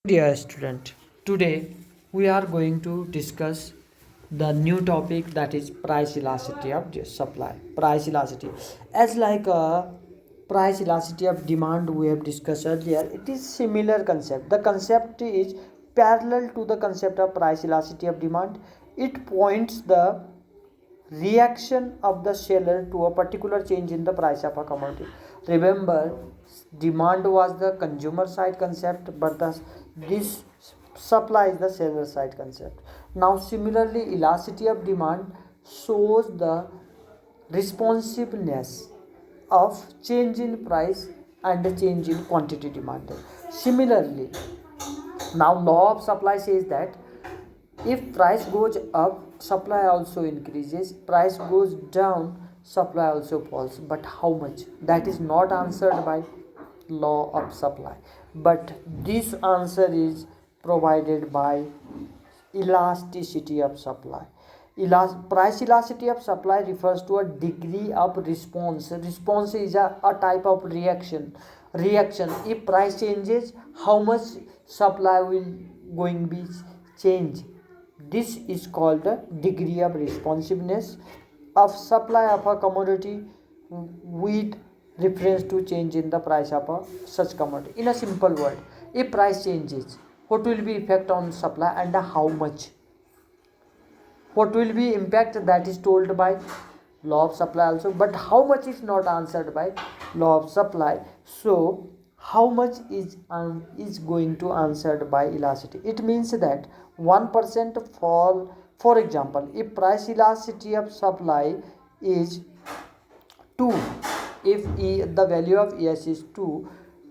Dear student, today we are going to discuss the new topic, that is price elasticity of the supply. Price elasticity, as like a price elasticity of demand we have discussed earlier, it is similar concept. The concept is parallel to the concept of price elasticity of demand. It points the reaction of the seller to a particular change in the price of a commodity. Remember, demand was the consumer side concept, but this supply is the seller side concept. Now similarly, elasticity of demand shows the responsiveness of change in price and the change in quantity demanded. Similarly, now law of supply says that if price goes up, supply also increases. Price goes down, supply also falls. But how much? That is not answered by law of supply. But this answer is provided by elasticity of supply. Price elasticity of supply refers to a degree of response. Response is a type of reaction. If price changes, how much supply will going be change. This is called the degree of responsiveness of supply of a commodity with reference to change in the price of a such commodity. In a simple word, if price changes, what will be effect on supply and how much? What will be impact, that is told by law of supply also, but how much is not answered by law of supply. So how much is going to answered by elasticity. It means that 1% fall. For example, if price elasticity of supply is 2, if the value of ES is 2,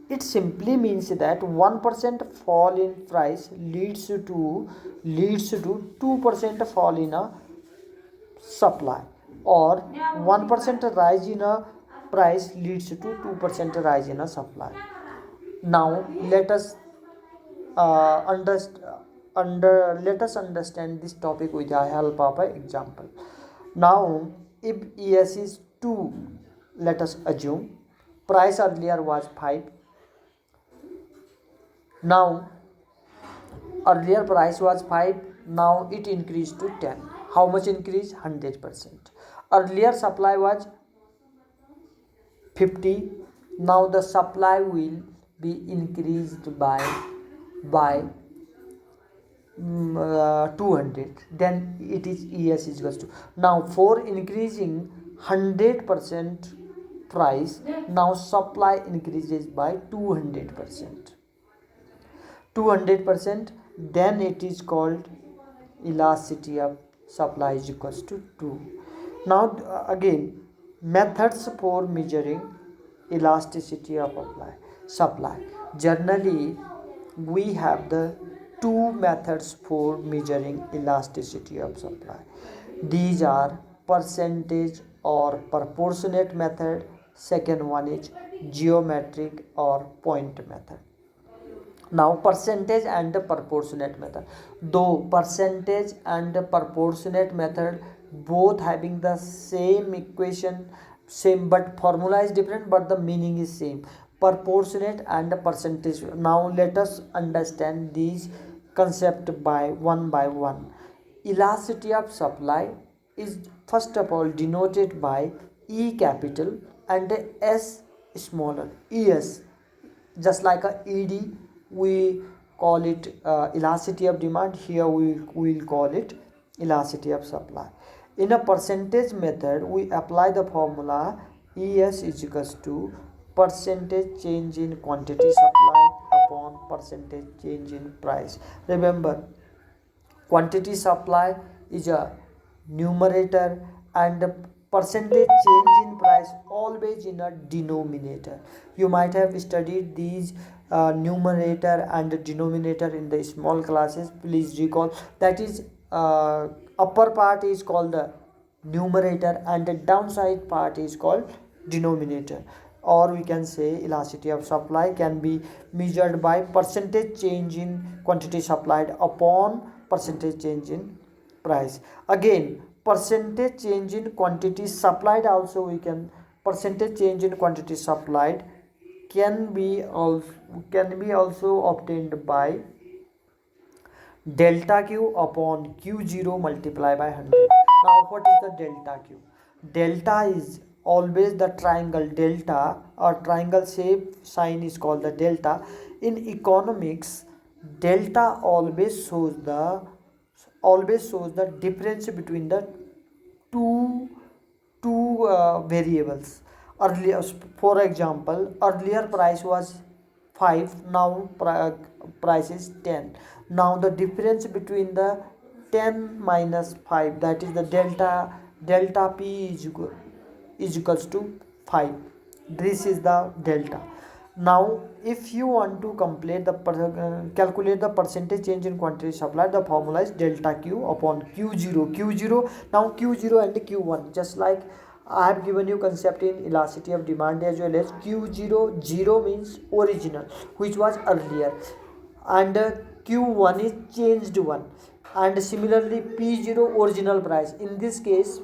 it simply means that 1% fall in price leads to 2% fall in a supply, or 1% rise in a price leads to 2% rise in a supply. Now let us let us understand this topic with the help of an example. Now if ES is 2, let us assume price earlier was 5. Now earlier price was 5, now it increased to 10. How much increase? 100%. Earlier supply was 50, now the supply will be increased by 200, then it is ES is equals to. Now for increasing 100% price, now supply increases by 200%, then it is called elasticity of supply is equals to 2. Now again, methods for measuring elasticity of supply. Generally we have the two methods for measuring elasticity of supply. These are percentage or proportionate method. Second one is geometric or point method. Now percentage and proportionate method. Though percentage and proportionate method both having the same equation, same, but formula is different but the meaning is same. Proportionate and percentage. Now let us understand these concept by one. Elasticity of supply is first of all denoted by E capital and S smaller. ES, just like a ED we call it elasticity of demand, here we will call it elasticity of supply. In a percentage method we apply the formula ES is equals to percentage change in quantity supplied upon percentage change in price. Remember, quantity supply is a numerator and percentage change in price always in a denominator. You might have studied these numerator and denominator in the small classes. Please recall that is upper part is called the numerator and the downside part is called denominator. Or we can say elasticity of supply can be measured by percentage change in quantity supplied upon percentage change in price. Again, percentage change in quantity supplied also we can, percentage change in quantity supplied can be also obtained by delta q upon q0 multiply by 100. Now what is the delta q? Delta is always the triangle delta, or triangle shape sign is called the delta. In economics, delta always shows the difference between the two variables. Earlier, for example, earlier price was 5, now price is 10. Now the difference between the 10 minus 5, that is the delta p is equals to 5. This is the delta. Now if you want to calculate the percentage change in quantity supplied, the formula is delta q upon q0. Now q0 and q1, just like I have given you concept in elasticity of demand, as well as q0, 0 means original, which was earlier, and q1 is changed one, and similarly p0 original price. In this case,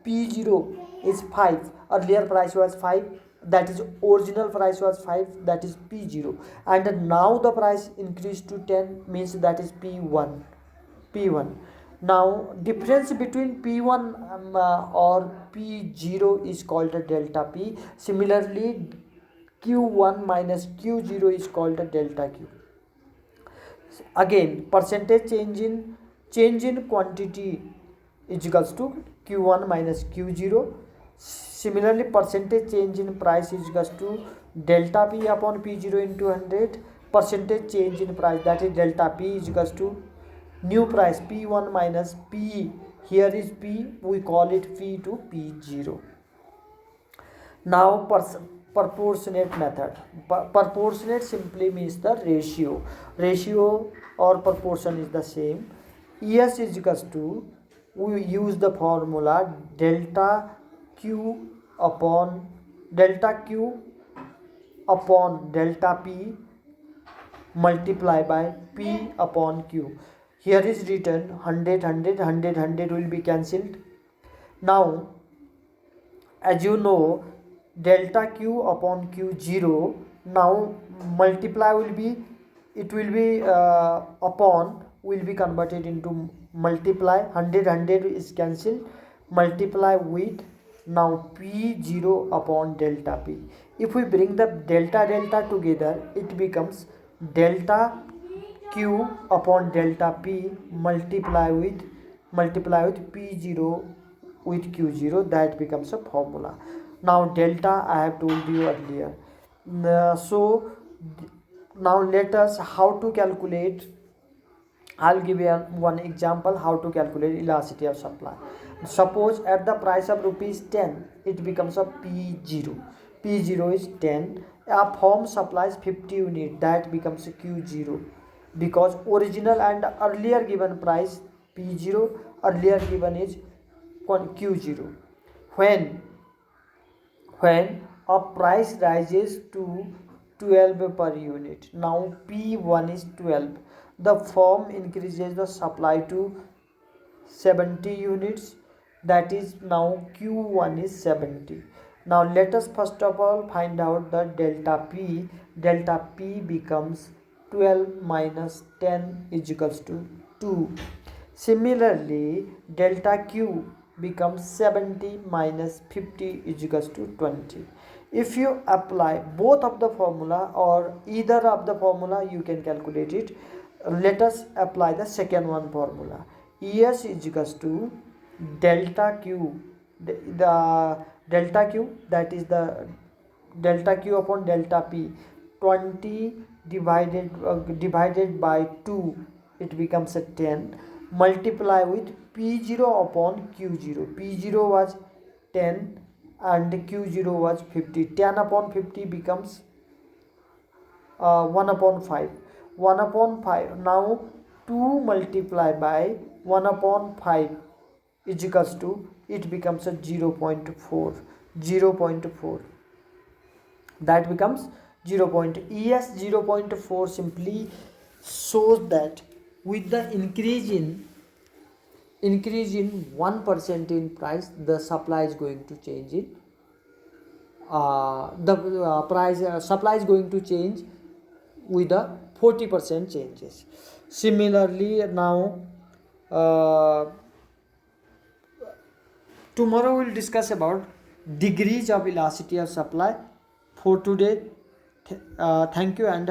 p0 is 5, earlier price was 5, that is original price was 5, that is p0, and now the price increased to 10, means that is p1. Now difference between p1 or p0 is called a delta p. Similarly, q1 minus q0 is called a delta q. Again, percentage change in quantity is equals to q1 minus q0. Similarly, percentage change in price is equals to delta p upon p0 into 100. Percentage change in price, that is delta p, is equals to new price p1 minus p. Here is p, we call it p to p0. Now proportionate method. Proportionate simply means the ratio or proportion is the same. Es is equals to, we use the formula delta q upon delta p multiply by p upon q. Here is written 100 will be cancelled. Now as you know, delta q upon q0, now multiply will be, it will be upon will be converted into multiply. 100 is cancelled, multiply with now p0 upon delta p. If we bring the delta together, it becomes delta q upon delta p multiply with p0 with q0, that becomes a formula. Now delta I have told you earlier. So now let us how to calculate. I'll give you one example how to calculate elasticity of supply. Suppose at the price of rupees 10, it becomes a p0. p0 is 10. A firm supplies 50 unit, that becomes a q0, because original and earlier given price p0, earlier given is q0. When a price rises to 12 per unit, now p1 is 12, the firm increases the supply to 70 units, that is now q1 is 70. Now let us first of all find out the delta p. Delta p becomes 12 minus 10 is equals to 2. Similarly, delta q becomes 70 minus 50 is equals to 20. If you apply both of the formula or either of the formula, you can calculate it. Let us apply the second one formula. Es is equals to delta q, the delta q, that is the delta q upon delta p. 20 divided by 2, it becomes a 10, multiply with p0 upon q0. p0 was 10 and q0 was 50. 10 upon 50 becomes 1 upon 5. 1 upon 5. Now 2 multiply by 1 upon 5 is equals to, it becomes a 0.4. 0.4. That becomes 0.4 simply shows that with the increase in 1% in price, the supply is going to change in supply is going to change with the 40% changes. Similarly, now tomorrow we'll discuss about degrees of elasticity of supply. For today, thank you and